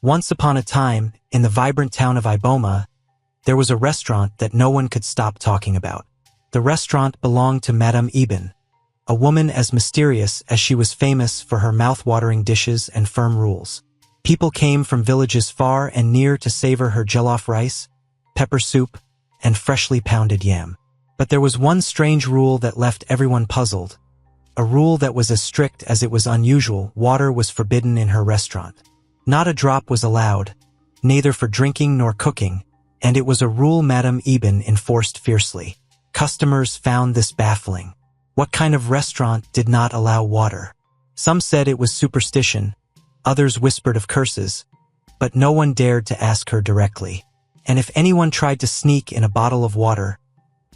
Once upon a time, in the vibrant town of Iboma, there was a restaurant that no one could stop talking about. The restaurant belonged to Madame Eben, a woman as mysterious as she was famous for her mouth-watering dishes and firm rules. People came from villages far and near to savor her jollof rice, pepper soup, and freshly pounded yam. But there was one strange rule that left everyone puzzled. A rule that was as strict as it was unusual. Water was forbidden in her restaurant. Not a drop was allowed, neither for drinking nor cooking, and it was a rule Madame Eben enforced fiercely. Customers found this baffling. What kind of restaurant did not allow water? Some said it was superstition, others whispered of curses, but no one dared to ask her directly. And if anyone tried to sneak in a bottle of water,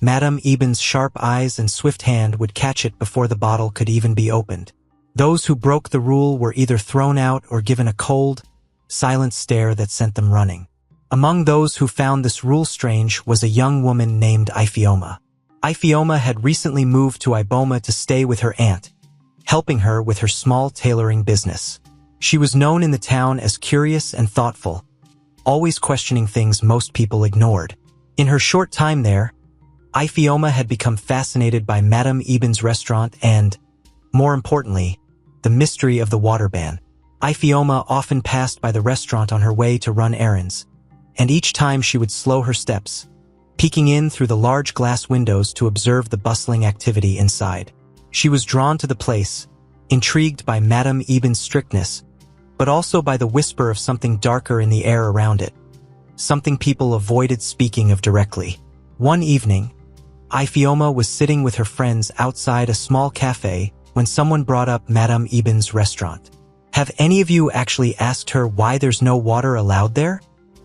Madame Eben's sharp eyes and swift hand would catch it before the bottle could even be opened. Those who broke the rule were either thrown out or given a cold, silent stare that sent them running. Among those who found this rule strange was a young woman named Ifeoma. Ifeoma had recently moved to Iboma to stay with her aunt, helping her with her small tailoring business. She was known in the town as curious and thoughtful, always questioning things most people ignored. In her short time there, Ifeoma had become fascinated by Madame Eben's restaurant and, more importantly, the mystery of the water ban. Ifeoma often passed by the restaurant on her way to run errands, and each time she would slow her steps, peeking in through the large glass windows to observe the bustling activity inside. She was drawn to the place, intrigued by Madame Eben's strictness, but also by the whisper of something darker in the air around it, something people avoided speaking of directly. One evening, Ifeoma was sitting with her friends outside a small cafe when someone brought up Madame Eben's restaurant. "Have any of you actually asked her why there's no water allowed there?"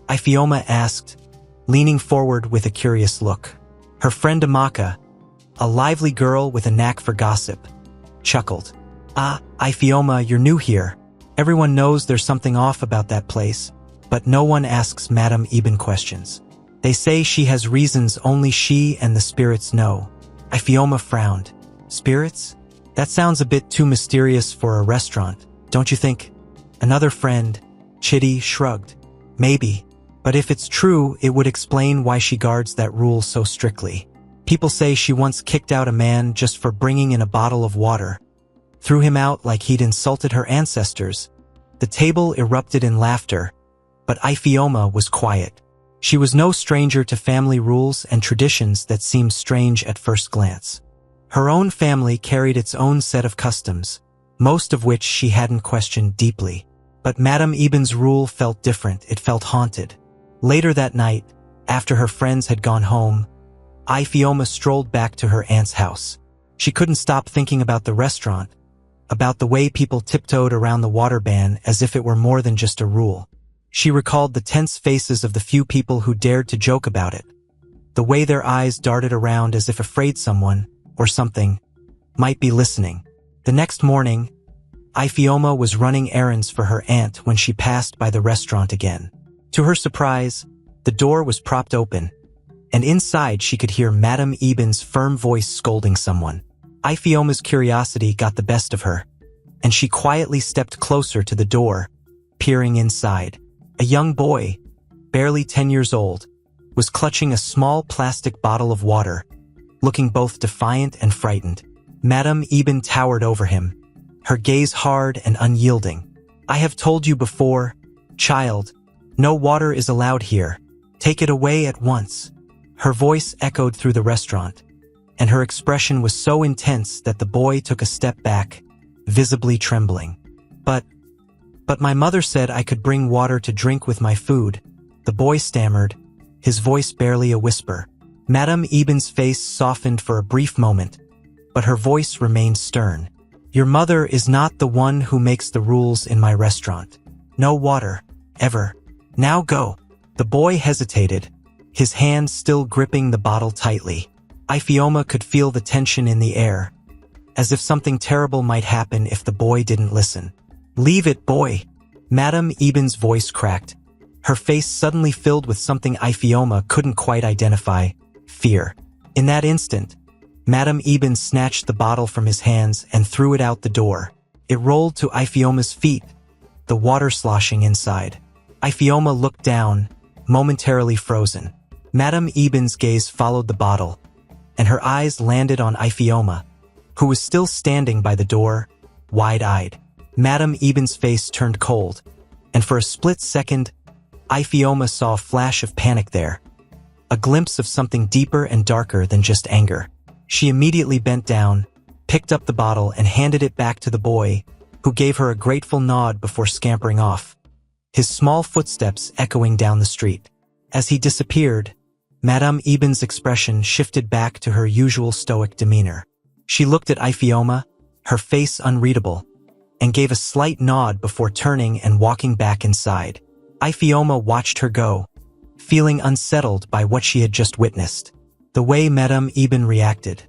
Ifeoma asked, leaning forward with a curious look. Her friend Amaka, a lively girl with a knack for gossip, chuckled. "Ah, Ifeoma, you're new here. Everyone knows there's something off about that place, but no one asks Madame Eben questions. They say she has reasons only she and the spirits know." Ifeoma frowned. "Spirits? That sounds a bit too mysterious for a restaurant, don't you think?" Another friend, Chitty, shrugged. "Maybe. But if it's true, it would explain why she guards that rule so strictly. People say she once kicked out a man just for bringing in a bottle of water. Threw him out like he'd insulted her ancestors." The table erupted in laughter, but Ifeoma was quiet. She was no stranger to family rules and traditions that seemed strange at first glance. Her own family carried its own set of customs, most of which she hadn't questioned deeply. But Madame Eben's rule felt different. It felt haunted. Later that night, after her friends had gone home, Ifeoma strolled back to her aunt's house. She couldn't stop thinking about the restaurant, about the way people tiptoed around the water ban as if it were more than just a rule. She recalled the tense faces of the few people who dared to joke about it, the way their eyes darted around as if afraid someone, or something, might be listening. The next morning, Ifeoma was running errands for her aunt when she passed by the restaurant again. To her surprise, the door was propped open, and inside she could hear Madame Eben's firm voice scolding someone. Ifeoma's curiosity got the best of her, and she quietly stepped closer to the door, peering inside. A young boy, barely 10 years old, was clutching a small plastic bottle of water, looking both defiant and frightened. Madame Eben towered over him, her gaze hard and unyielding. "I have told you before, child, no water is allowed here. Take it away at once." Her voice echoed through the restaurant, and her expression was so intense that the boy took a step back, visibly trembling. But my mother said I could bring water to drink with my food," the boy stammered, his voice barely a whisper. Madame Eben's face softened for a brief moment, but her voice remained stern. "Your mother is not the one who makes the rules in my restaurant. No water, ever. Now go." The boy hesitated, his hand still gripping the bottle tightly. Ifeoma could feel the tension in the air, as if something terrible might happen if the boy didn't listen. "Leave it, boy." Madame Eben's voice cracked, her face suddenly filled with something Ifeoma couldn't quite identify: fear. In that instant, Madame Eben snatched the bottle from his hands and threw it out the door. It rolled to Ifeoma's feet, the water sloshing inside. Iphioma looked down, momentarily frozen. Madame Eben's gaze followed the bottle, and her eyes landed on Iphioma, who was still standing by the door, wide-eyed. Madame Eben's face turned cold, and for a split second, Iphioma saw a flash of panic there, a glimpse of something deeper and darker than just anger. She immediately bent down, picked up the bottle and handed it back to the boy, who gave her a grateful nod before scampering off, his small footsteps echoing down the street. As he disappeared, Madame Eben's expression shifted back to her usual stoic demeanor. She looked at Iphioma, her face unreadable, and gave a slight nod before turning and walking back inside. Iphioma watched her go, feeling unsettled by what she had just witnessed. The way Madame Eben reacted.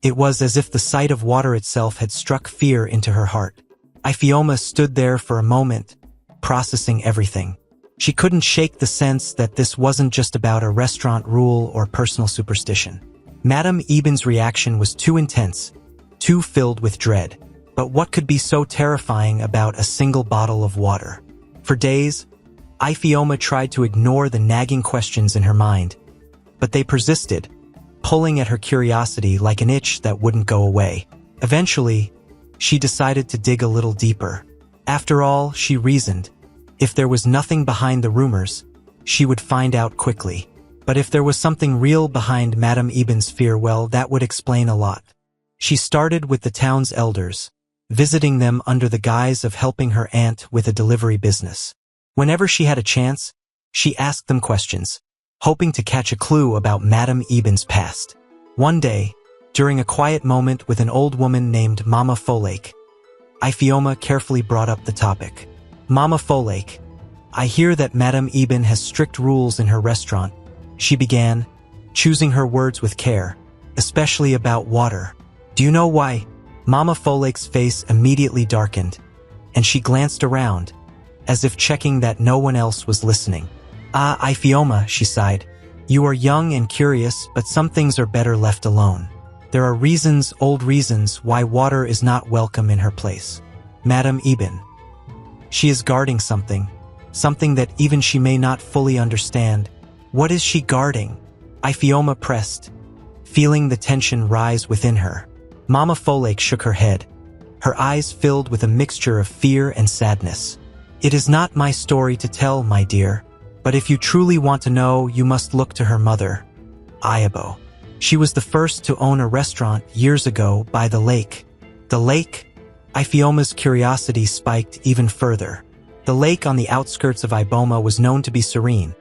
It was as if the sight of water itself had struck fear into her heart. Iphioma stood there for a moment, processing everything. She couldn't shake the sense that this wasn't just about a restaurant rule or personal superstition. Madame Eben's reaction was too intense, too filled with dread. But what could be so terrifying about a single bottle of water? For days, Iphioma tried to ignore the nagging questions in her mind, but they persisted, pulling at her curiosity like an itch that wouldn't go away. Eventually, she decided to dig a little deeper. After all, she reasoned, if there was nothing behind the rumors, she would find out quickly. But if there was something real behind Madame Eben's fear, well, that would explain a lot. She started with the town's elders, visiting them under the guise of helping her aunt with a delivery business. Whenever she had a chance, she asked them questions, hoping to catch a clue about Madame Eben's past. One day, during a quiet moment with an old woman named Mama Folake, Iphioma carefully brought up the topic. Mama Folake, I hear that Madame Eben has strict rules in her restaurant, she began, choosing her words with care, especially about water. Do you know why? Mama Folake's face immediately darkened, and she glanced around, as if checking that no one else was listening. Ah, Iphioma, she sighed. You are young and curious, but some things are better left alone. There are reasons, old reasons, why water is not welcome in her place. Madame Eben. She is guarding something that even she may not fully understand. What is she guarding? Iphioma pressed, feeling the tension rise within her. Mama Folake shook her head, her eyes filled with a mixture of fear and sadness. It is not my story to tell, my dear, but if you truly want to know, you must look to her mother, Ayabo. She was the first to own a restaurant years ago by the lake. The lake? Iphioma's curiosity spiked even further. The lake on the outskirts of Iboma was known to be serene,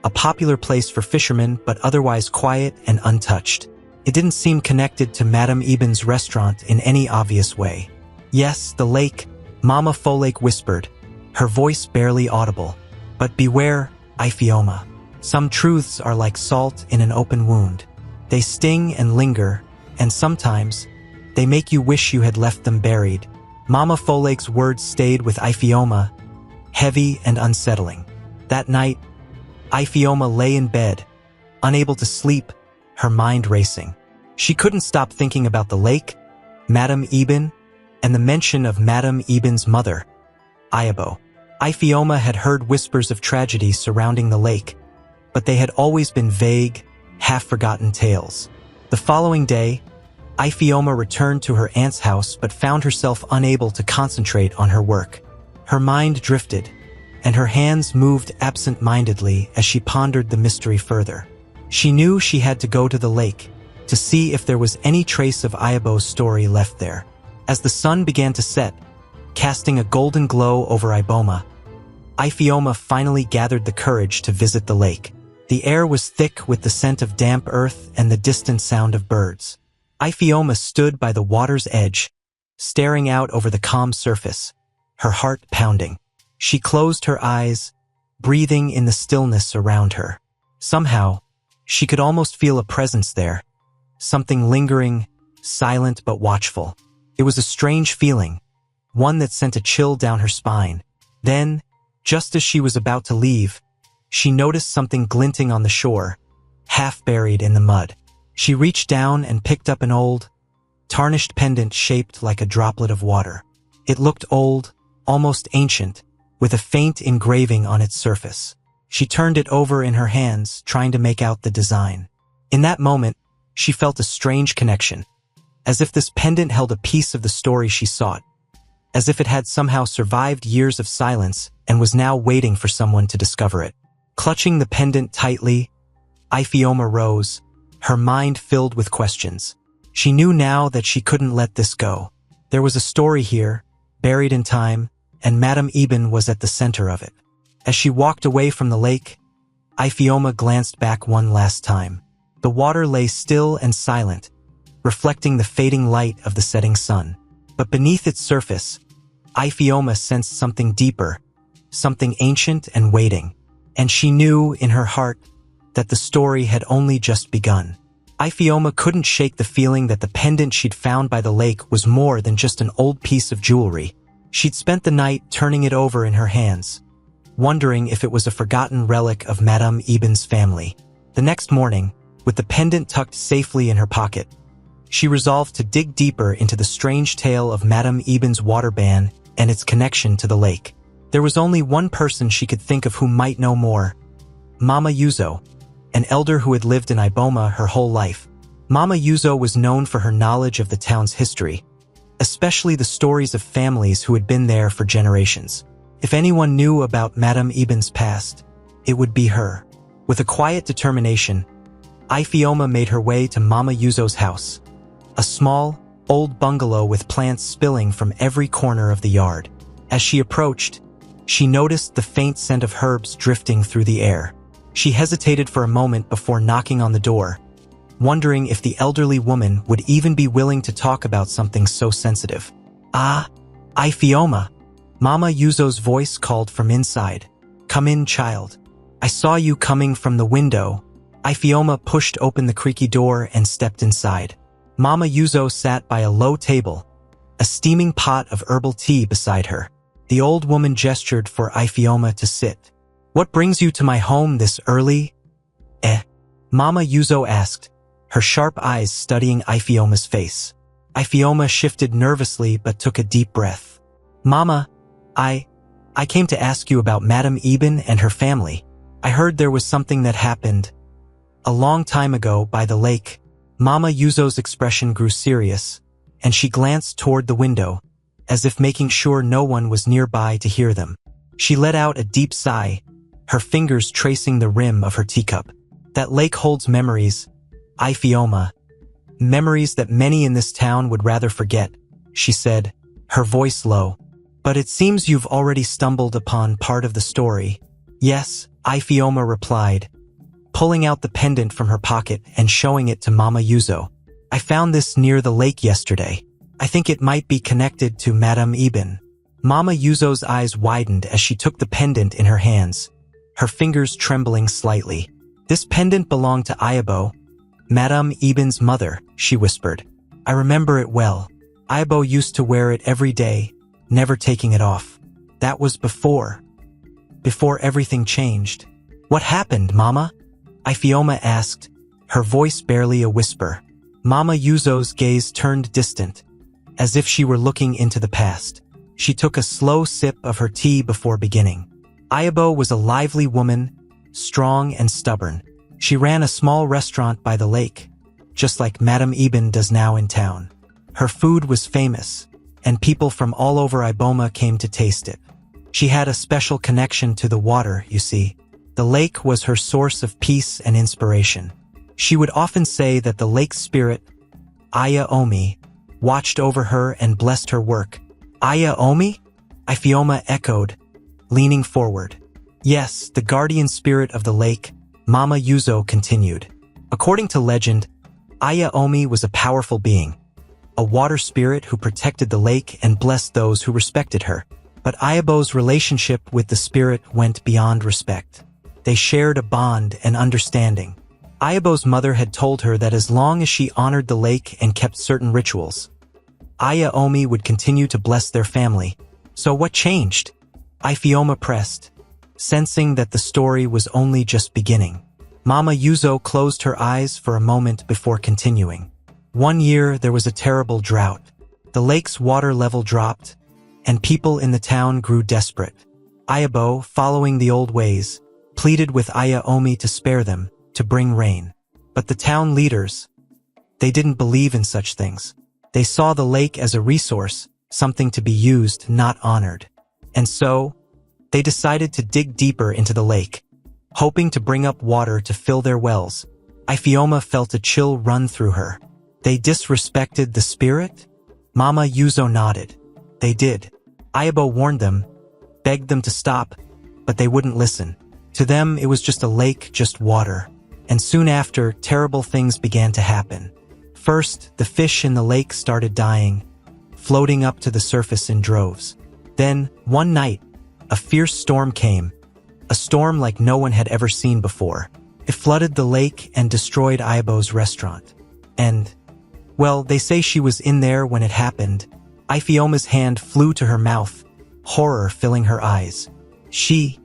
a popular place for fishermen but otherwise quiet and untouched. It didn't seem connected to Madame Eben's restaurant in any obvious way. Yes, the lake, Mama Folake whispered, her voice barely audible. But beware, Iphioma. Some truths are like salt in an open wound. They sting and linger, and sometimes, they make you wish you had left them buried. Mama Folake's words stayed with Iphioma, heavy and unsettling. That night, Iphioma lay in bed, unable to sleep, her mind racing. She couldn't stop thinking about the lake, Madame Eben, and the mention of Madame Eben's mother, Ayabo. Iphioma had heard whispers of tragedy surrounding the lake, but they had always been vague, half-forgotten tales. The following day, Iphioma returned to her aunt's house but found herself unable to concentrate on her work. Her mind drifted, and her hands moved absent-mindedly as she pondered the mystery further. She knew she had to go to the lake to see if there was any trace of Ayabo's story left there. As the sun began to set, casting a golden glow over Iboma, Iphioma finally gathered the courage to visit the lake. The air was thick with the scent of damp earth and the distant sound of birds. Iphioma stood by the water's edge, staring out over the calm surface, her heart pounding. She closed her eyes, breathing in the stillness around her. Somehow, she could almost feel a presence there, something lingering, silent but watchful. It was a strange feeling, one that sent a chill down her spine. Then, just as she was about to leave, she noticed something glinting on the shore, half buried in the mud. She reached down and picked up an old, tarnished pendant shaped like a droplet of water. It looked old, almost ancient, with a faint engraving on its surface. She turned it over in her hands, trying to make out the design. In that moment, she felt a strange connection, as if this pendant held a piece of the story she sought, as if it had somehow survived years of silence and was now waiting for someone to discover it. Clutching the pendant tightly, Iphioma rose, her mind filled with questions. She knew now that she couldn't let this go. There was a story here, buried in time, and Madame Eben was at the center of it. As she walked away from the lake, Iphioma glanced back one last time. The water lay still and silent, reflecting the fading light of the setting sun. But beneath its surface, Iphioma sensed something deeper, something ancient and waiting. And she knew, in her heart, that the story had only just begun. Iphioma couldn't shake the feeling that the pendant she'd found by the lake was more than just an old piece of jewelry. She'd spent the night turning it over in her hands, wondering if it was a forgotten relic of Madame Eben's family. The next morning, with the pendant tucked safely in her pocket, she resolved to dig deeper into the strange tale of Madame Eben's water ban and its connection to the lake. There was only one person she could think of who might know more: Mama Yuzo, an elder who had lived in Iboma her whole life. Mama Yuzo was known for her knowledge of the town's history, especially the stories of families who had been there for generations. If anyone knew about Madame Eben's past, it would be her. With a quiet determination, Iphioma made her way to Mama Yuzo's house, a small, old bungalow with plants spilling from every corner of the yard. As she approached, she noticed the faint scent of herbs drifting through the air. She hesitated for a moment before knocking on the door, wondering if the elderly woman would even be willing to talk about something so sensitive. "Ah, Iphioma," Mama Yuzo's voice called from inside. "Come in, child. I saw you coming from the window." Iphioma pushed open the creaky door and stepped inside. Mama Yuzo sat by a low table, a steaming pot of herbal tea beside her. The old woman gestured for Iphioma to sit. "What brings you to my home this early?" Mama Yuzo asked, her sharp eyes studying Iphioma's face. Iphioma shifted nervously but took a deep breath. "Mama, I came to ask you about Madame Eben and her family. I heard there was something that happened a long time ago by the lake." Mama Yuzo's expression grew serious, and she glanced toward the window, as if making sure no one was nearby to hear them. She let out a deep sigh, her fingers tracing the rim of her teacup. "That lake holds memories, Iphioma. Memories that many in this town would rather forget," she said, her voice low. "But it seems you've already stumbled upon part of the story." "Yes," Iphioma replied, pulling out the pendant from her pocket and showing it to Mama Yuzo. "I found this near the lake yesterday. I think it might be connected to Madame Eben." Mama Yuzo's eyes widened as she took the pendant in her hands, her fingers trembling slightly. "This pendant belonged to Ayabo, Madame Eben's mother," she whispered. "I remember it well. Ayabo used to wear it every day, never taking it off. That was before everything changed." "What happened, Mama?" Iphioma asked, her voice barely a whisper. Mama Yuzo's gaze turned distant, as if she were looking into the past. She took a slow sip of her tea before beginning. Ayabo was a lively woman, strong and stubborn. She ran a small restaurant by the lake, just like Madame Eben does now in town. Her food was famous, and people from all over Iboma came to taste it. She had a special connection to the water, you see. The lake was her source of peace and inspiration. She would often say that the lake spirit, Aya Omi, watched over her and blessed her work. "Aya Omi?" Iphioma echoed, leaning forward. "Yes, the guardian spirit of the lake," Mama Yuzo continued. "According to legend, Aya Omi was a powerful being, a water spirit who protected the lake and blessed those who respected her. But Ayabo's relationship with the spirit went beyond respect. They shared a bond and understanding. Ayabo's mother had told her that as long as she honored the lake and kept certain rituals, Aya Omi would continue to bless their family. So what changed? Iphioma pressed, sensing that the story was only just beginning. Mama Yuzo closed her eyes for a moment before continuing. One year there was a terrible drought. The lake's water level dropped, and people in the town grew desperate. Ayabo, following the old ways, pleaded with Omi to spare them, to bring rain. But the town leaders, they didn't believe in such things. They saw the lake as a resource, something to be used, not honored. And so, they decided to dig deeper into the lake, hoping to bring up water to fill their wells. Ifioma felt a chill run through her. They disrespected the spirit? Mama Yuzo nodded. They did. Ayabo warned them, begged them to stop, but they wouldn't listen. To them, it was just a lake, just water. And soon after, terrible things began to happen. First, the fish in the lake started dying, floating up to the surface in droves. Then, one night, a fierce storm came, a storm like no one had ever seen before. It flooded the lake and destroyed Ayabo's restaurant. And, well, they say she was in there when it happened. Ifioma's hand flew to her mouth, horror filling her eyes. She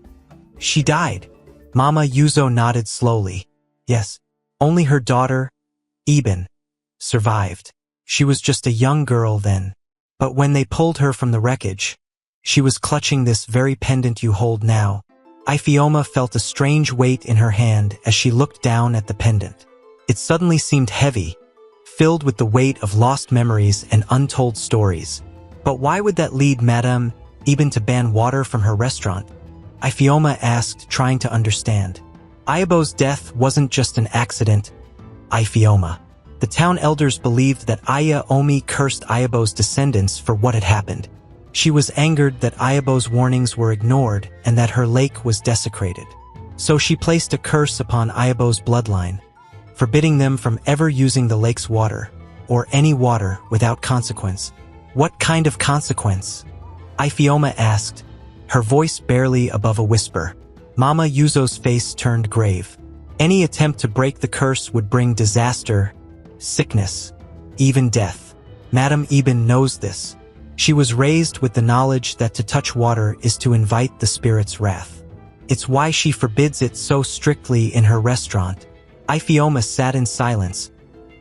died. Mama Yuzo nodded slowly. Yes, only her daughter, Eben, survived. She was just a young girl then. But when they pulled her from the wreckage, she was clutching this very pendant you hold now. Ifioma felt a strange weight in her hand as she looked down at the pendant. It suddenly seemed heavy, filled with the weight of lost memories and untold stories. But why would that lead Madame Eben to ban water from her restaurant? Ifioma asked, trying to understand. Ayabo's death wasn't just an accident, Ifioma. The town elders believed that Omi cursed Ayabo's descendants for what had happened. She was angered that Ayabo's warnings were ignored and that her lake was desecrated. So she placed a curse upon Ayabo's bloodline, forbidding them from ever using the lake's water, or any water, without consequence. What kind of consequence? Ifioma asked, her voice barely above a whisper. Mama Yuzo's face turned grave. Any attempt to break the curse would bring disaster, sickness, even death. Madame Eben knows this. She was raised with the knowledge that to touch water is to invite the spirit's wrath. It's why she forbids it so strictly in her restaurant. Ifioma sat in silence,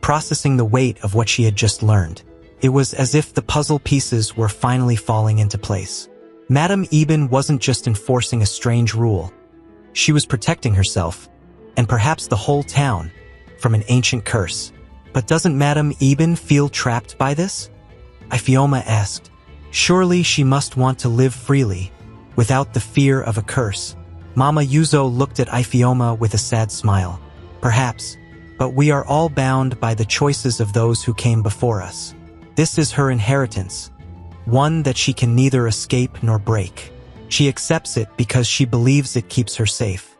processing the weight of what she had just learned. It was as if the puzzle pieces were finally falling into place. Madame Eben wasn't just enforcing a strange rule. She was protecting herself, and perhaps the whole town, from an ancient curse. But doesn't Madame Eben feel trapped by this? Ifioma asked. Surely she must want to live freely, without the fear of a curse. Mama Yuzo looked at Ifioma with a sad smile. Perhaps, but we are all bound by the choices of those who came before us. This is her inheritance, one that she can neither escape nor break. She accepts it because she believes it keeps her safe.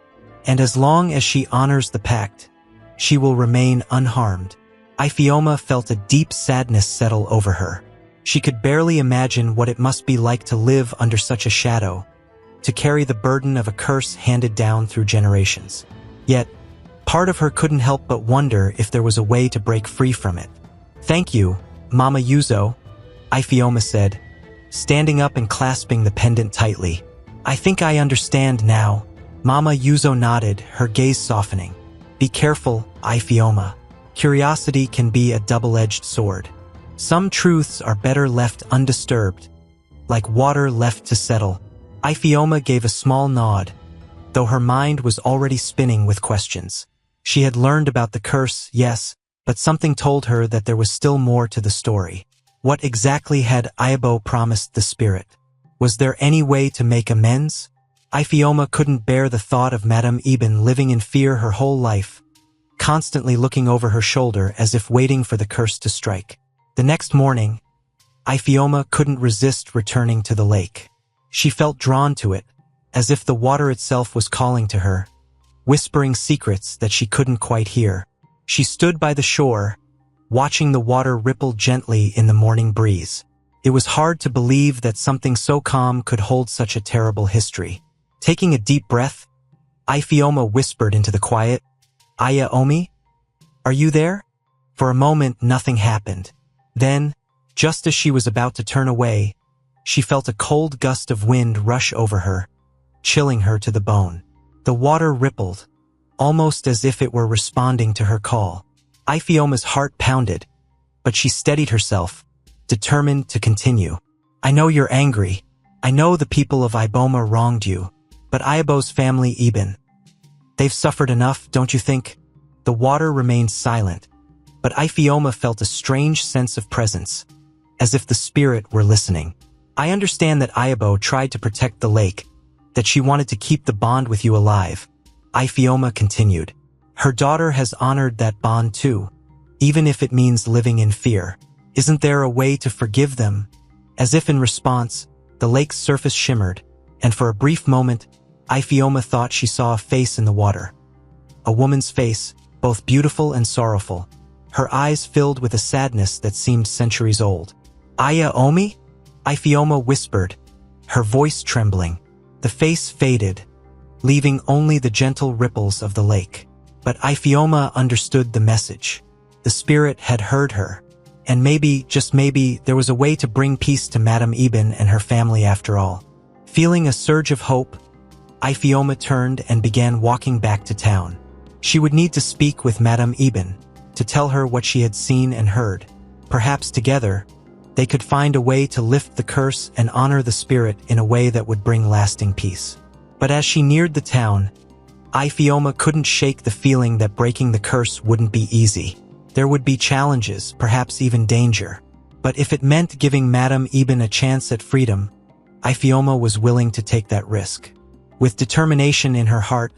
And as long as she honors the pact, she will remain unharmed. Ifioma felt a deep sadness settle over her. She could barely imagine what it must be like to live under such a shadow, to carry the burden of a curse handed down through generations. Yet, part of her couldn't help but wonder if there was a way to break free from it. Thank you, Mama Yuzo, Ifioma said, standing up and clasping the pendant tightly. I think I understand now. Mama Yuzo nodded, her gaze softening. Be careful, Ifioma. Curiosity can be a double-edged sword. Some truths are better left undisturbed, like water left to settle. Ifioma gave a small nod, though her mind was already spinning with questions. She had learned about the curse, yes, but something told her that there was still more to the story. What exactly had Ayabo promised the spirit? Was there any way to make amends? Ifioma couldn't bear the thought of Madame Eben living in fear her whole life, constantly looking over her shoulder as if waiting for the curse to strike. The next morning, Ifioma couldn't resist returning to the lake. She felt drawn to it, as if the water itself was calling to her, whispering secrets that she couldn't quite hear. She stood by the shore, watching the water ripple gently in the morning breeze. It was hard to believe that something so calm could hold such a terrible history. Taking a deep breath, Ifioma whispered into the quiet, Omi? Are you there? For a moment, nothing happened. Then, just as she was about to turn away, she felt a cold gust of wind rush over her, chilling her to the bone. The water rippled, almost as if it were responding to her call. Ifioma's heart pounded, but she steadied herself, determined to continue. I know you're angry, I know the people of Iboma wronged you, but Iabo's family Eben. They've suffered enough, don't you think? The water remained silent, but Iphioma felt a strange sense of presence, as if the spirit were listening. I understand that Iabo tried to protect the lake, that she wanted to keep the bond with you alive. Iphioma continued. Her daughter has honored that bond too, even if it means living in fear. Isn't there a way to forgive them? As if in response, the lake's surface shimmered, and for a brief moment, Iphioma thought she saw a face in the water. A woman's face, both beautiful and sorrowful, her eyes filled with a sadness that seemed centuries old. Aya Omi? Iphioma whispered, her voice trembling. The face faded, leaving only the gentle ripples of the lake. But Iphioma understood the message. The spirit had heard her, and maybe, just maybe, there was a way to bring peace to Madame Eben and her family after all. Feeling a surge of hope, Iphioma turned and began walking back to town. She would need to speak with Madame Eben, to tell her what she had seen and heard. Perhaps together, they could find a way to lift the curse and honor the spirit in a way that would bring lasting peace. But as she neared the town, Iphioma couldn't shake the feeling that breaking the curse wouldn't be easy. There would be challenges, perhaps even danger. But if it meant giving Madame Eben a chance at freedom, Iphioma was willing to take that risk. With determination in her heart,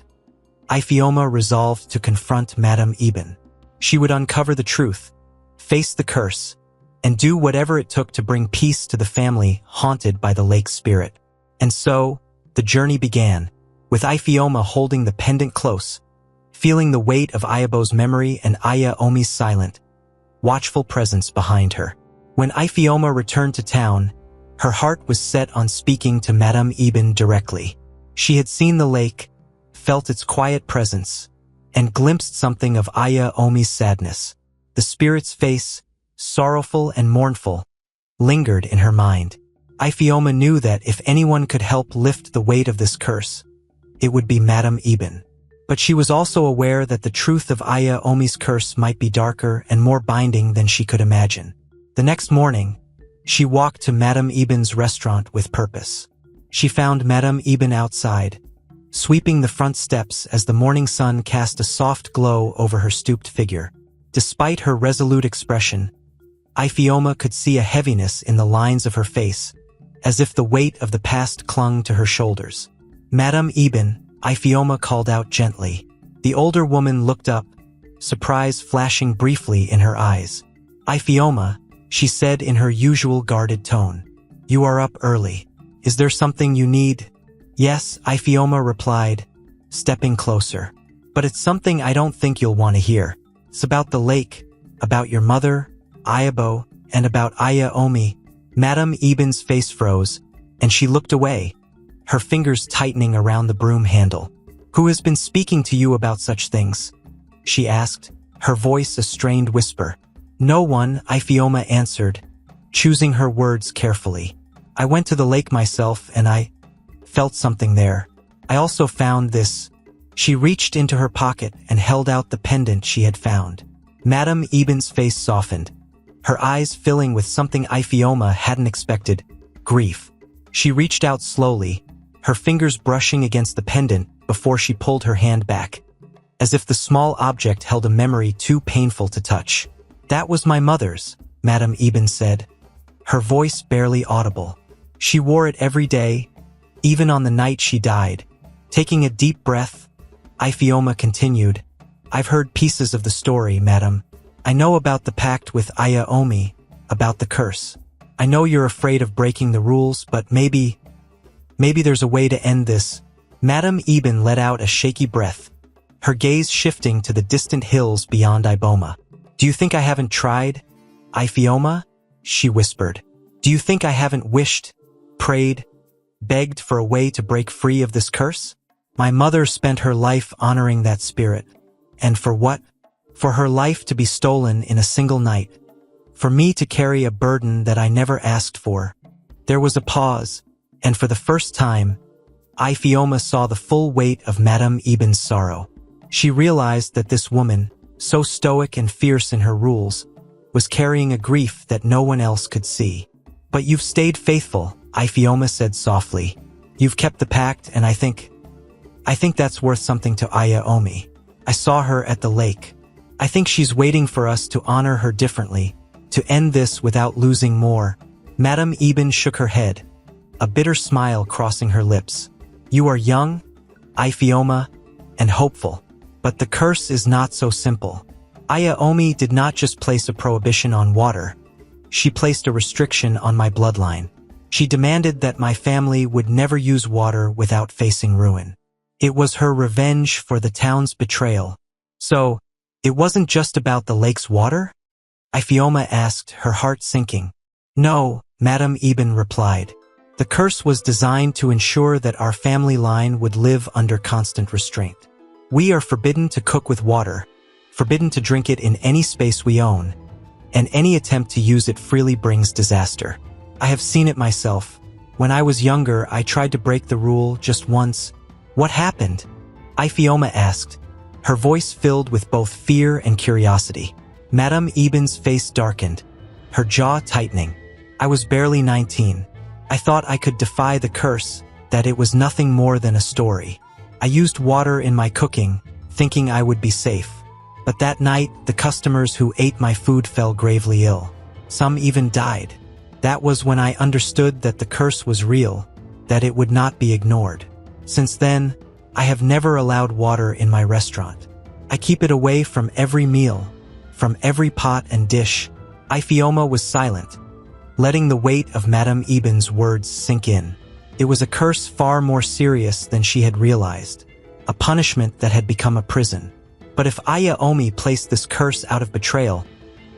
Iphioma resolved to confront Madame Eben. She would uncover the truth, face the curse, and do whatever it took to bring peace to the family haunted by the lake spirit. And so, the journey began, with Iphioma holding the pendant close, feeling the weight of Iabo's memory and Aya Omi's silent, watchful presence behind her. When Iphioma returned to town, her heart was set on speaking to Madame Eben directly. She had seen the lake, felt its quiet presence, and glimpsed something of Aya Omi's sadness. The spirit's face, sorrowful and mournful, lingered in her mind. Iphioma knew that if anyone could help lift the weight of this curse, it would be Madame Eben. But she was also aware that the truth of Aya Omi's curse might be darker and more binding than she could imagine. The next morning, she walked to Madame Eben's restaurant with purpose. She found Madame Eben outside, sweeping the front steps as the morning sun cast a soft glow over her stooped figure. Despite her resolute expression, Iphioma could see a heaviness in the lines of her face, as if the weight of the past clung to her shoulders. Madame Eben, Iphioma called out gently. The older woman looked up, surprise flashing briefly in her eyes. Iphioma, she said in her usual guarded tone. You are up early. Is there something you need? Yes, Iphioma replied, stepping closer. But it's something I don't think you'll want to hear. It's about the lake, about your mother, Iabo, and about Aya Omi. Madame Eben's face froze, and she looked away, her fingers tightening around the broom handle. Who has been speaking to you about such things? She asked, her voice a strained whisper. No one, Iphioma answered, choosing her words carefully. I went to the lake myself and I felt something there. I also found this. She reached into her pocket and held out the pendant she had found. Madame Eben's face softened, her eyes filling with something Iphioma hadn't expected, grief. She reached out slowly, her fingers brushing against the pendant before she pulled her hand back, as if the small object held a memory too painful to touch. That was my mother's, Madame Eben said, her voice barely audible. She wore it every day, even on the night she died. Taking a deep breath, Iphioma continued, I've heard pieces of the story, madam. I know about the pact with Aya Omi, about the curse. I know you're afraid of breaking the rules, but maybe there's a way to end this. Madame Eben let out a shaky breath, her gaze shifting to the distant hills beyond Iboma. Do you think I haven't tried, Iphioma? She whispered. Do you think I haven't wished, prayed, begged for a way to break free of this curse? My mother spent her life honoring that spirit. And for what? For her life to be stolen in a single night. For me to carry a burden that I never asked for. There was a pause, and for the first time, Iphioma saw the full weight of Madame Eben's sorrow. She realized that this woman, so stoic and fierce in her rules, was carrying a grief that no one else could see. But you've stayed faithful, Ifeoma said softly. You've kept the pact, and I think that's worth something to Ayaomi. I saw her at the lake. I think she's waiting for us to honor her differently, to end this without losing more. Madame Eben shook her head, a bitter smile crossing her lips. You are young, Ifeoma, and hopeful. But the curse is not so simple. Ayaomi did not just place a prohibition on water. She placed a restriction on my bloodline. She demanded that my family would never use water without facing ruin. It was her revenge for the town's betrayal. So, it wasn't just about the lake's water? Ifeoma asked, her heart sinking. No, Madame Eben replied. The curse was designed to ensure that our family line would live under constant restraint. We are forbidden to cook with water, forbidden to drink it in any space we own, and any attempt to use it freely brings disaster. I have seen it myself. When I was younger, I tried to break the rule just once. What happened? Ifeoma asked, her voice filled with both fear and curiosity. Madame Eben's face darkened, her jaw tightening. I was barely 19. I thought I could defy the curse, that it was nothing more than a story. I used water in my cooking, thinking I would be safe. But that night, the customers who ate my food fell gravely ill. Some even died. That was when I understood that the curse was real, that it would not be ignored. Since then, I have never allowed water in my restaurant. I keep it away from every meal, from every pot and dish. Ifeoma was silent, letting the weight of Madame Eben's words sink in. It was a curse far more serious than she had realized, a punishment that had become a prison. But if Ayaomi placed this curse out of betrayal,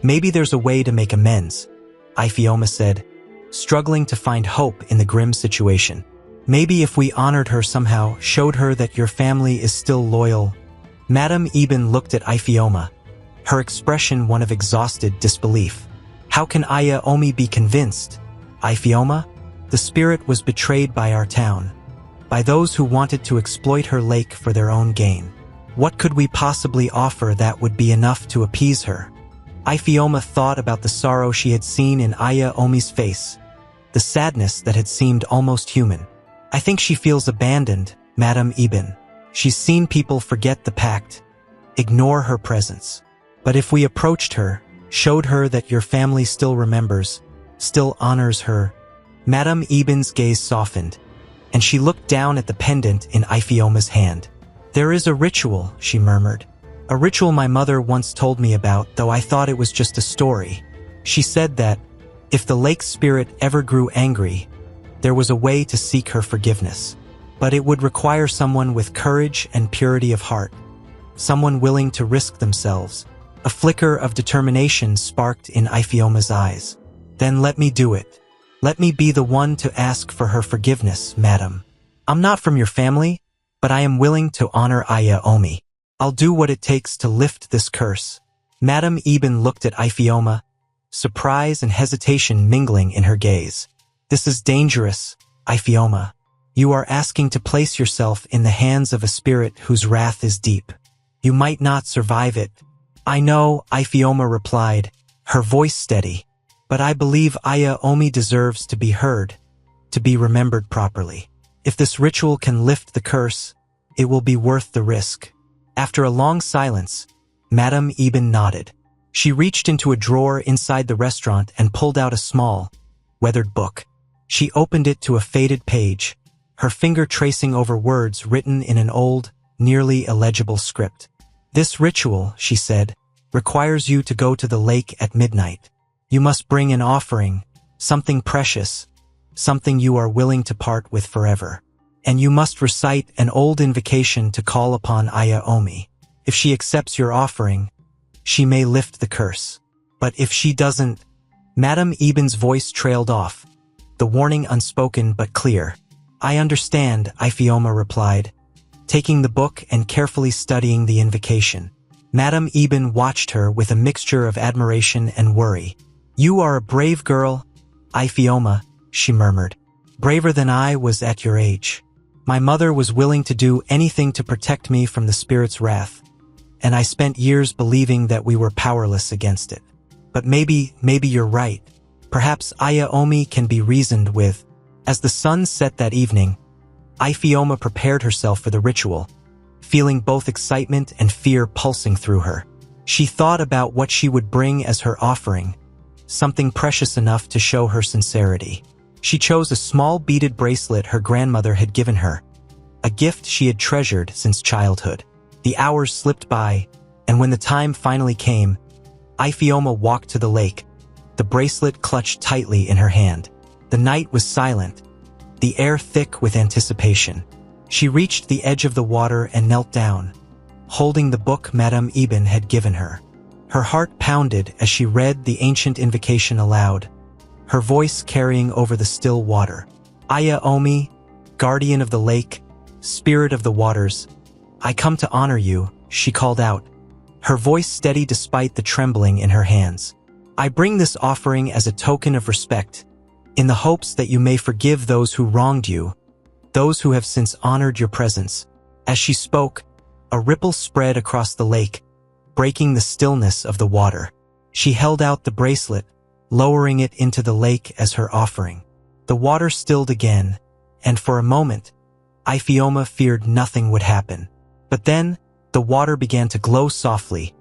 maybe there's a way to make amends, Ifeoma said, struggling to find hope in the grim situation. Maybe if we honored her somehow, showed her that your family is still loyal. Madame Eben looked at Ifeoma, her expression one of exhausted disbelief. How can Ayaomi be convinced? Ifeoma? The spirit was betrayed by our town, by those who wanted to exploit her lake for their own gain. What could we possibly offer that would be enough to appease her? Ifeoma thought about the sorrow she had seen in Ayaomi's face, the sadness that had seemed almost human. I think she feels abandoned, Madame Eben. She's seen people forget the pact, ignore her presence. But if we approached her, showed her that your family still remembers, still honors her, Madame Eben's gaze softened, and she looked down at the pendant in Ifeoma's hand. There is a ritual, she murmured. A ritual my mother once told me about, though I thought it was just a story. She said that, if the lake spirit ever grew angry, there was a way to seek her forgiveness. But it would require someone with courage and purity of heart, someone willing to risk themselves. A flicker of determination sparked in Ifeoma's eyes. Then let me do it. Let me be the one to ask for her forgiveness, madam. I'm not from your family, but I am willing to honor Ayaomi. I'll do what it takes to lift this curse. Madame Eben looked at Ifeoma, surprise and hesitation mingling in her gaze. This is dangerous, Ifeoma. You are asking to place yourself in the hands of a spirit whose wrath is deep. You might not survive it. I know, Ifeoma replied, her voice steady. But I believe Ayaomi deserves to be heard, to be remembered properly. If this ritual can lift the curse, it will be worth the risk. After a long silence, Madame Eben nodded. She reached into a drawer inside the restaurant and pulled out a small, weathered book. She opened it to a faded page, her finger tracing over words written in an old, nearly illegible script. This ritual, she said, requires you to go to the lake at midnight. You must bring an offering, something precious, something you are willing to part with forever. And you must recite an old invocation to call upon Ayaomi. If she accepts your offering, she may lift the curse. But if she doesn't, Madame Eben's voice trailed off, the warning unspoken but clear. I understand, Ifeoma replied, taking the book and carefully studying the invocation. Madame Eben watched her with a mixture of admiration and worry. You are a brave girl, Ifeoma, she murmured. Braver than I was at your age. My mother was willing to do anything to protect me from the spirit's wrath, and I spent years believing that we were powerless against it. But maybe you're right. Perhaps Ayaomi can be reasoned with, As the sun set that evening, Iphioma prepared herself for the ritual, feeling both excitement and fear pulsing through her. She thought about what she would bring as her offering, something precious enough to show her sincerity. She chose a small beaded bracelet her grandmother had given her, a gift she had treasured since childhood. The hours slipped by, and when the time finally came, Iphioma walked to the lake, the bracelet clutched tightly in her hand. The night was silent, the air thick with anticipation. She reached the edge of the water and knelt down, holding the book Madame Eben had given her. Her heart pounded as she read the ancient invocation aloud, her voice carrying over the still water. Aya Omi, guardian of the lake, spirit of the waters, I come to honor you, she called out, her voice steady despite the trembling in her hands. I bring this offering as a token of respect, in the hopes that you may forgive those who wronged you, those who have since honored your presence. As she spoke, a ripple spread across the lake, breaking the stillness of the water. She held out the bracelet, lowering it into the lake as her offering. The water stilled again, and for a moment, Iphioma feared nothing would happen. But then, the water began to glow softly,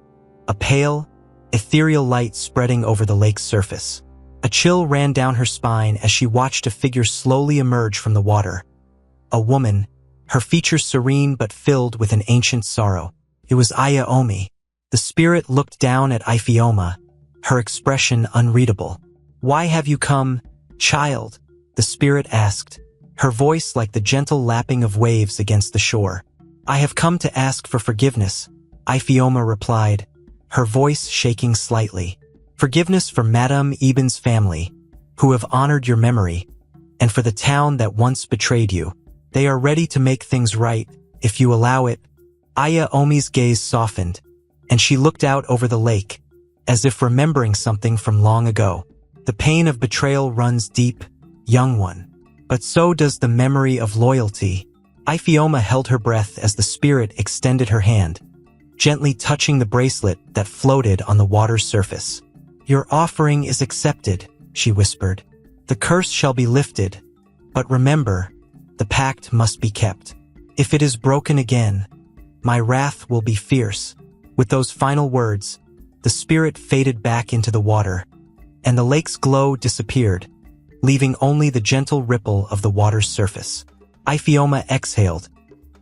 a pale, ethereal light spreading over the lake's surface. A chill ran down her spine as she watched a figure slowly emerge from the water. A woman, her features serene but filled with an ancient sorrow. It was Aya Omi. The spirit looked down at Iphioma, her expression unreadable. Why have you come, child? The spirit asked, her voice like the gentle lapping of waves against the shore. I have come to ask for forgiveness, Iphioma replied, her voice shaking slightly. Forgiveness for Madame Eben's family, who have honored your memory, and for the town that once betrayed you. They are ready to make things right, if you allow it. Aya Omi's gaze softened, and she looked out over the lake, as if remembering something from long ago. The pain of betrayal runs deep, young one. But so does the memory of loyalty. Iphioma held her breath as the spirit extended her hand, gently touching the bracelet that floated on the water's surface. Your offering is accepted, she whispered. The curse shall be lifted, but remember, the pact must be kept. If it is broken again, my wrath will be fierce. With those final words, the spirit faded back into the water, and the lake's glow disappeared, leaving only the gentle ripple of the water's surface. Iphioma exhaled,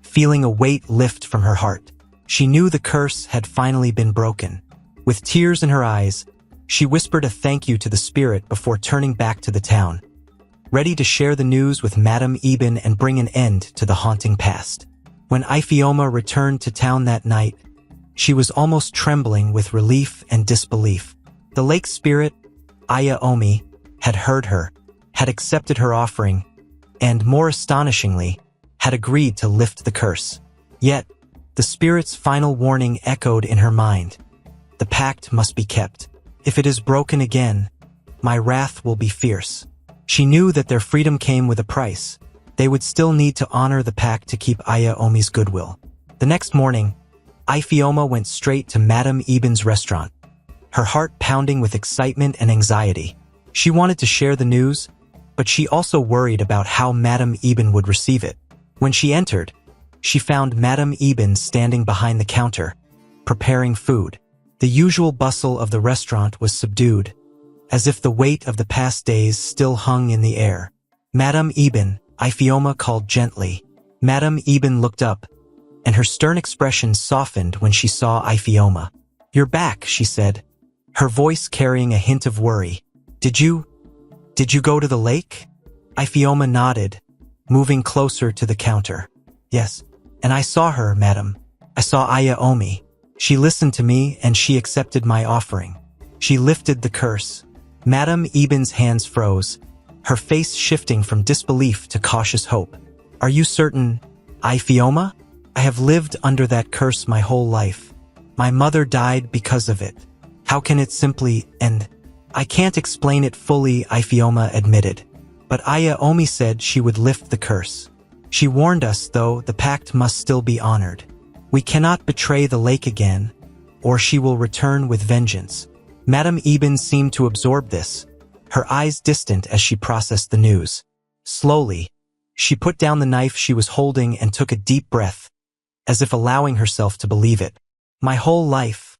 feeling a weight lift from her heart. She knew the curse had finally been broken. With tears in her eyes, she whispered a thank you to the spirit before turning back to the town, ready to share the news with Madame Eben and bring an end to the haunting past. When Iphioma returned to town that night, she was almost trembling with relief and disbelief. The lake spirit, Aya Omi, had heard her, had accepted her offering, and, more astonishingly, had agreed to lift the curse. Yet, the spirit's final warning echoed in her mind. The pact must be kept. If it is broken again, my wrath will be fierce. She knew that their freedom came with a price. They would still need to honor the pact to keep Aya Omi's goodwill. The next morning, Iphioma went straight to Madame Eben's restaurant, her heart pounding with excitement and anxiety. She wanted to share the news, but she also worried about how Madame Eben would receive it. When she entered, she found Madame Eben standing behind the counter, preparing food. The usual bustle of the restaurant was subdued, as if the weight of the past days still hung in the air. Madame Eben, Iphioma called gently. Madame Eben looked up, and her stern expression softened when she saw Iphioma. You're back, she said, her voice carrying a hint of worry. Did you go to the lake? Iphioma nodded, moving closer to the counter. Yes, and I saw her, madam. I saw Aya Omi. She listened to me and she accepted my offering. She lifted the curse. Madame Eben's hands froze, her face shifting from disbelief to cautious hope. Are you certain, Iphioma? I have lived under that curse my whole life. My mother died because of it. How can it simply end? I can't explain it fully, Iphioma admitted. But Aya Omi said she would lift the curse. She warned us, though, the pact must still be honored. We cannot betray the lake again, or she will return with vengeance. Madame Eben seemed to absorb this, her eyes distant as she processed the news. Slowly, she put down the knife she was holding and took a deep breath, as if allowing herself to believe it. My whole life,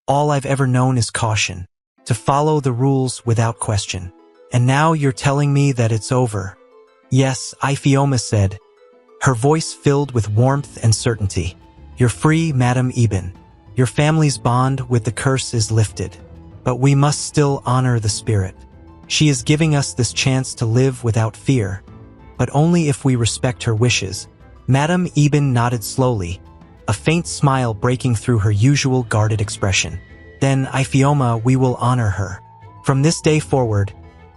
all I've ever known is caution, to follow the rules without question. And now you're telling me that it's over. Yes, Iphioma said, her voice filled with warmth and certainty. You're free, Madam Eben. Your family's bond with the curse is lifted. But we must still honor the spirit. She is giving us this chance to live without fear, but only if we respect her wishes. Madam Eben nodded slowly, a faint smile breaking through her usual guarded expression. Then, Iphioma, we will honor her. From this day forward,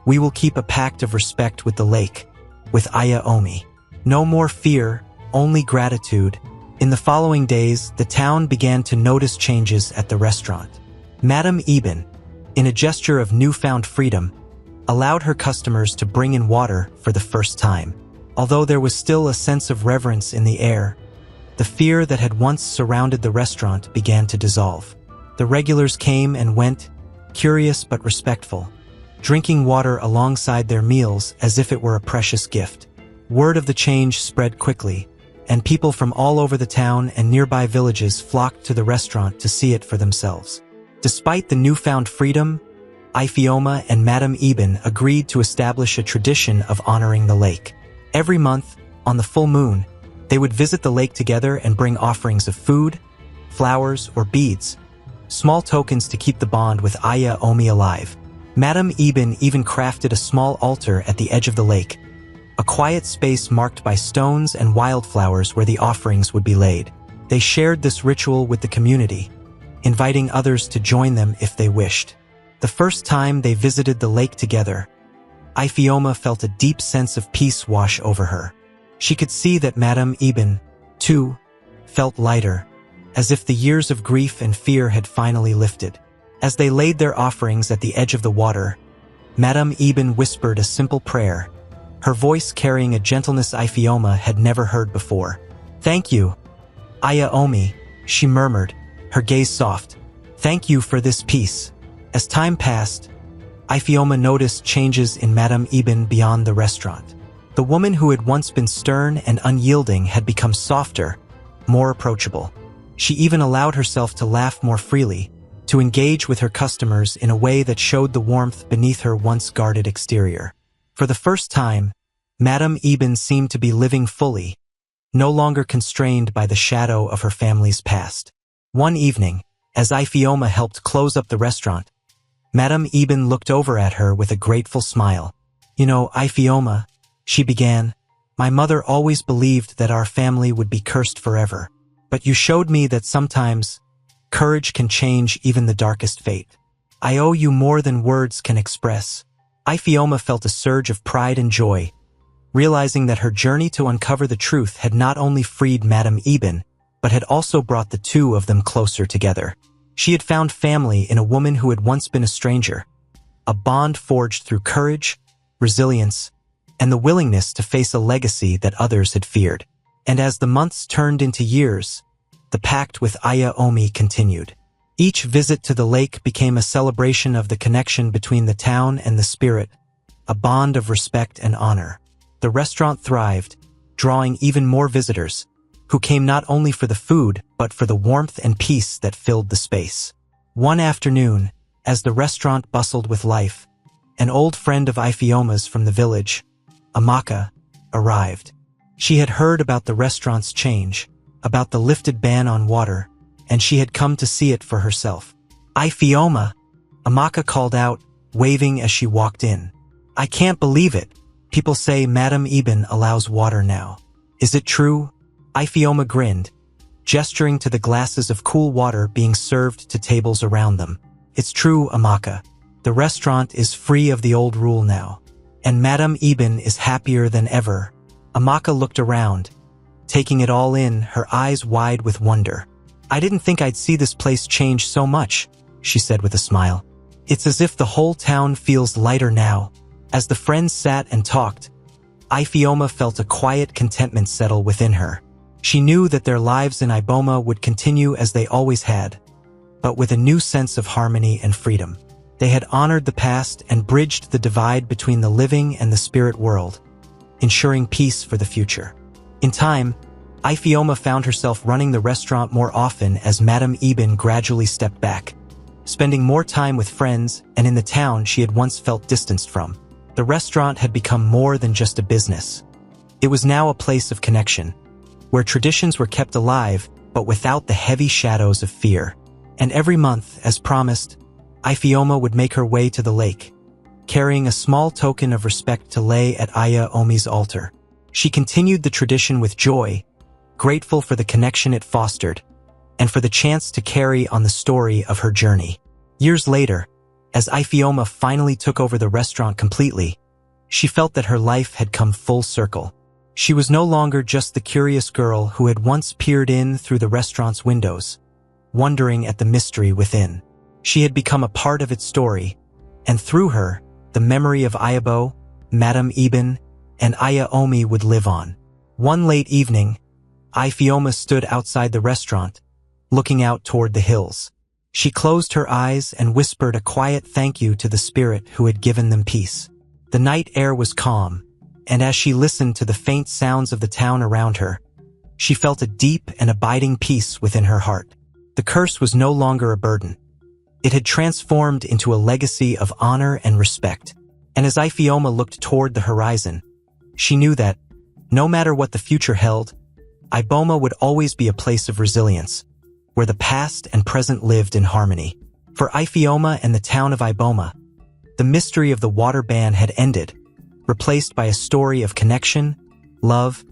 we will keep a pact of respect with the lake, with Aya Omi. No more fear, only gratitude. In the following days, the town began to notice changes at the restaurant. Madam Eben, in a gesture of newfound freedom, allowed her customers to bring in water for the first time. Although there was still a sense of reverence in the air, the fear that had once surrounded the restaurant began to dissolve. The regulars came and went, curious but respectful, drinking water alongside their meals as if it were a precious gift. Word of the change spread quickly, and people from all over the town and nearby villages flocked to the restaurant to see it for themselves. Despite the newfound freedom, Iphioma and Madam Eben agreed to establish a tradition of honoring the lake. Every month, on the full moon, they would visit the lake together and bring offerings of food, flowers, or beads, small tokens to keep the bond with Aya Omi alive. Madam Eben even crafted a small altar at the edge of the lake, a quiet space marked by stones and wildflowers where the offerings would be laid. They shared this ritual with the community, inviting others to join them if they wished. The first time they visited the lake together, Iphioma felt a deep sense of peace wash over her. She could see that Madam Eben, too, felt lighter, as if the years of grief and fear had finally lifted. As they laid their offerings at the edge of the water, Madam Eben whispered a simple prayer, her voice carrying a gentleness Iphioma had never heard before. Thank you, Aya Omi, she murmured, her gaze soft. Thank you for this peace. As time passed, Iphioma noticed changes in Madam Eben beyond the restaurant. The woman who had once been stern and unyielding had become softer, more approachable. She even allowed herself to laugh more freely, to engage with her customers in a way that showed the warmth beneath her once guarded exterior. For the first time, Madam Eben seemed to be living fully, no longer constrained by the shadow of her family's past. One evening, as Iphioma helped close up the restaurant, Madam Eben looked over at her with a grateful smile. You know, Iphioma, she began, my mother always believed that our family would be cursed forever. But you showed me that sometimes courage can change even the darkest fate. I owe you more than words can express. Iphioma felt a surge of pride and joy, realizing that her journey to uncover the truth had not only freed Madam Eben, but had also brought the two of them closer together. She had found family in a woman who had once been a stranger, a bond forged through courage, resilience, and the willingness to face a legacy that others had feared. And as the months turned into years, the pact with Aya Omi continued. Each visit to the lake became a celebration of the connection between the town and the spirit, a bond of respect and honor. The restaurant thrived, drawing even more visitors, who came not only for the food, but for the warmth and peace that filled the space. One afternoon, as the restaurant bustled with life, an old friend of Iphioma's from the village, Amaka, arrived. She had heard about the restaurant's change, about the lifted ban on water, and she had come to see it for herself. Iphioma, Amaka called out, waving as she walked in. I can't believe it. People say Madam Eben allows water now. Is it true? Iphioma grinned, gesturing to the glasses of cool water being served to tables around them. It's true, Amaka. The restaurant is free of the old rule now, and Madam Eben is happier than ever. Amaka looked around, taking it all in, her eyes wide with wonder. I didn't think I'd see this place change so much, she said with a smile. It's as if the whole town feels lighter now. As the friends sat and talked, Iphioma felt a quiet contentment settle within her. She knew that their lives in Iboma would continue as they always had, but with a new sense of harmony and freedom. They had honored the past and bridged the divide between the living and the spirit world, ensuring peace for the future. In time, Ifioma found herself running the restaurant more often as Madame Eben gradually stepped back, spending more time with friends and in the town she had once felt distanced from. The restaurant had become more than just a business. It was now a place of connection, where traditions were kept alive but without the heavy shadows of fear. And every month, as promised, Ifioma would make her way to the lake, carrying a small token of respect to lay at Aya Omi's altar. She continued the tradition with joy, grateful for the connection it fostered, and for the chance to carry on the story of her journey. Years later, as Ifioma finally took over the restaurant completely, she felt that her life had come full circle. She was no longer just the curious girl who had once peered in through the restaurant's windows, wondering at the mystery within. She had become a part of its story, and through her, the memory of Ayabo, Madame Eben, and Aya Omi would live on. One late evening, Ifioma stood outside the restaurant, looking out toward the hills. She closed her eyes and whispered a quiet thank you to the spirit who had given them peace. The night air was calm, and as she listened to the faint sounds of the town around her, she felt a deep and abiding peace within her heart. The curse was no longer a burden. It had transformed into a legacy of honor and respect. And as Ifioma looked toward the horizon, she knew that, no matter what the future held, Iboma would always be a place of resilience, where the past and present lived in harmony. For Ifioma and the town of Iboma, the mystery of the water ban had ended, replaced by a story of connection, love,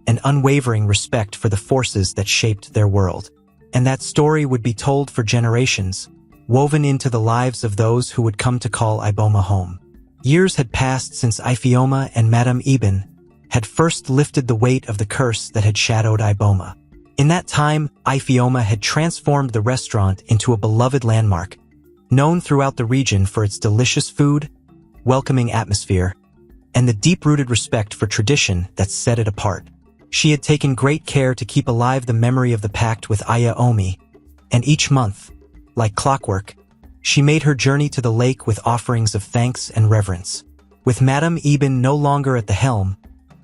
and unwavering respect for the forces that shaped their world. And that story would be told for generations, woven into the lives of those who would come to call Iboma home. Years had passed since Ifioma and Madame Eben had first lifted the weight of the curse that had shadowed Iboma. In that time, Ifioma had transformed the restaurant into a beloved landmark, known throughout the region for its delicious food, welcoming atmosphere, and the deep-rooted respect for tradition that set it apart. She had taken great care to keep alive the memory of the pact with Aya Omi, and each month, like clockwork, she made her journey to the lake with offerings of thanks and reverence. With Madame Eben no longer at the helm,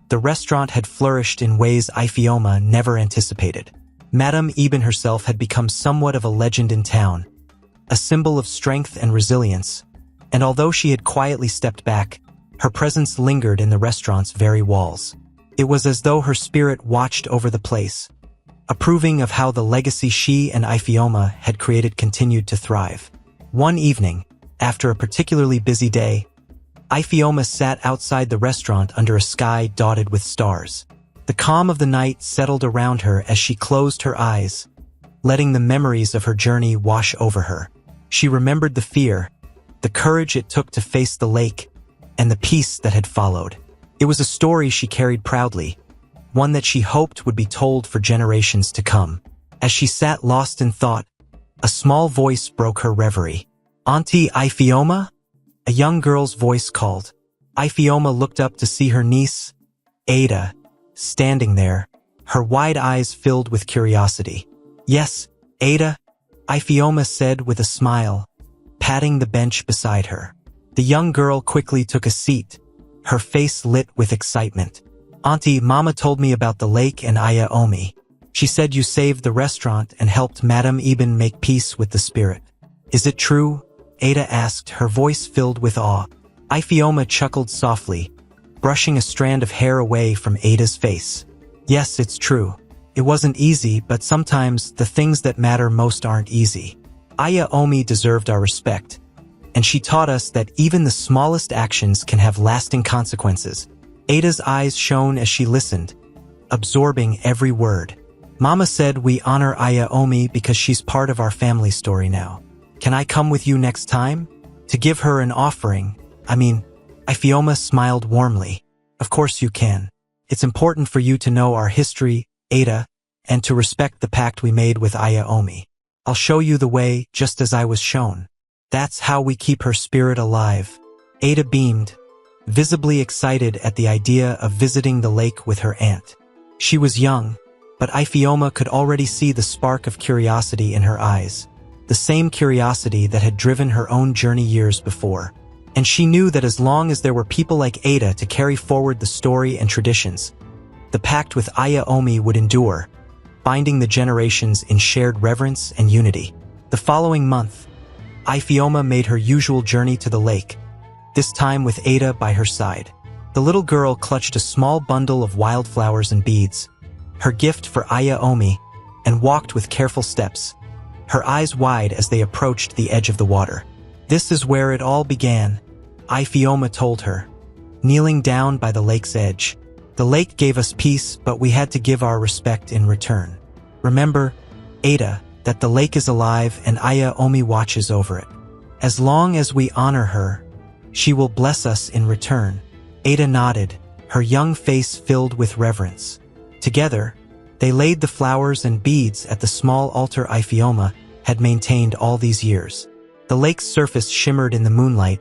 the restaurant had flourished in ways Ifioma never anticipated. Madame Eben herself had become somewhat of a legend in town, a symbol of strength and resilience, and although she had quietly stepped back, her presence lingered in the restaurant's very walls. It was as though her spirit watched over the place, approving of how the legacy she and Ifioma had created continued to thrive. One evening, after a particularly busy day, Ifioma sat outside the restaurant under a sky dotted with stars. The calm of the night settled around her as she closed her eyes, letting the memories of her journey wash over her. She remembered the fear, the courage it took to face the lake, and the peace that had followed. It was a story she carried proudly, one that she hoped would be told for generations to come. As she sat lost in thought, a small voice broke her reverie. "Auntie Ifioma?" A young girl's voice called. Ifioma looked up to see her niece, Ada, standing there, her wide eyes filled with curiosity. "Yes, Ada," Ifioma said with a smile, patting the bench beside her. The young girl quickly took a seat, her face lit with excitement. "Auntie, Mama told me about the lake and Aya Omi. She said you saved the restaurant and helped Madame Eben make peace with the spirit. Is it true?" Ada asked, her voice filled with awe. Ifioma chuckled softly, brushing a strand of hair away from Ada's face. "Yes, it's true. It wasn't easy, but sometimes the things that matter most aren't easy. Aya Omi deserved our respect, and she taught us that even the smallest actions can have lasting consequences." Ada's eyes shone as she listened, absorbing every word. "Mama said we honor Aya Omi because she's part of our family story now. Can I come with you next time? To give her an offering? Ifioma smiled warmly. "Of course you can. It's important for you to know our history, Ada, and to respect the pact we made with Aya Omi. I'll show you the way just as I was shown. That's how we keep her spirit alive." Ada beamed, visibly excited at the idea of visiting the lake with her aunt. She was young, but Ifioma could already see the spark of curiosity in her eyes, the same curiosity that had driven her own journey years before. And she knew that as long as there were people like Ada to carry forward the story and traditions, the pact with Aya Omi would endure, binding the generations in shared reverence and unity. The following month, Ifeoma made her usual journey to the lake, this time with Ada by her side. The little girl clutched a small bundle of wildflowers and beads, her gift for Aya Omi, and walked with careful steps, her eyes wide as they approached the edge of the water. "This is where it all began," Ifeoma told her, kneeling down by the lake's edge. "The lake gave us peace, but we had to give our respect in return. Remember, Ada, that the lake is alive and Aya Omi watches over it. As long as we honor her, she will bless us in return." Ada nodded, her young face filled with reverence. Together, they laid the flowers and beads at the small altar Ifeoma had maintained all these years. The lake's surface shimmered in the moonlight,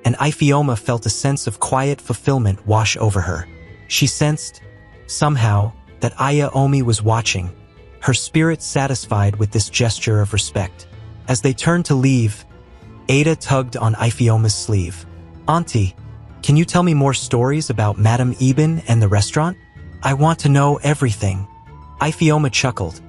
and Ifeoma felt a sense of quiet fulfillment wash over her. She sensed, somehow, that Aya Omi was watching, her spirit satisfied with this gesture of respect. As they turned to leave, Ada tugged on Ifeoma's sleeve. "Auntie, can you tell me more stories about Madame Eben and the restaurant? I want to know everything." Ifeoma chuckled,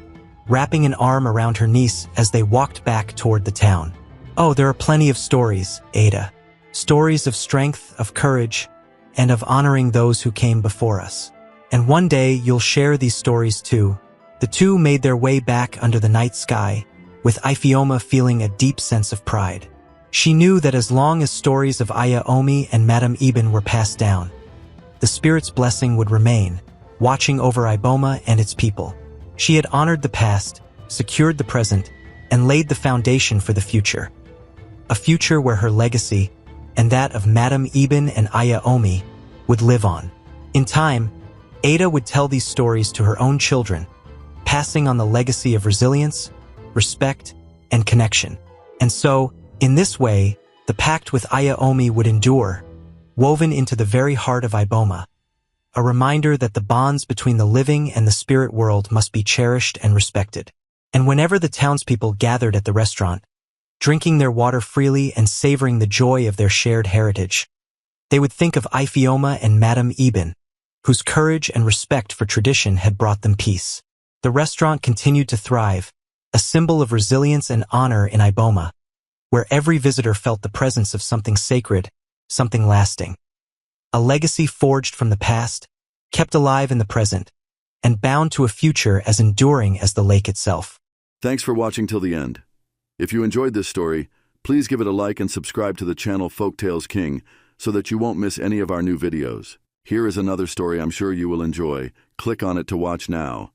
wrapping an arm around her niece as they walked back toward the town. "Oh, there are plenty of stories, Ada. Stories of strength, of courage, and of honoring those who came before us. And one day you'll share these stories too." The two made their way back under the night sky, with Ifeoma feeling a deep sense of pride. She knew that as long as stories of Aya Omi and Madame Eben were passed down, the spirit's blessing would remain, watching over Iboma and its people. She had honored the past, secured the present, and laid the foundation for the future. A future where her legacy, and that of Madame Eben and Aya Omi, would live on. In time, Ada would tell these stories to her own children, passing on the legacy of resilience, respect, and connection. And so, in this way, the pact with Aya Omi would endure, woven into the very heart of Iboma, a reminder that the bonds between the living and the spirit world must be cherished and respected. And whenever the townspeople gathered at the restaurant, drinking their water freely and savoring the joy of their shared heritage, they would think of Ifeoma and Madame Eben, whose courage and respect for tradition had brought them peace. The restaurant continued to thrive, a symbol of resilience and honor in Iboma, where every visitor felt the presence of something sacred, something lasting. A legacy forged from the past, kept alive in the present, and bound to a future as enduring as the lake itself. Thanks for watching till the end. If you enjoyed this story, please give it a like and subscribe to the channel Folktales King so that you won't miss any of our new videos. Here is another story I'm sure you will enjoy. Click on it to watch now.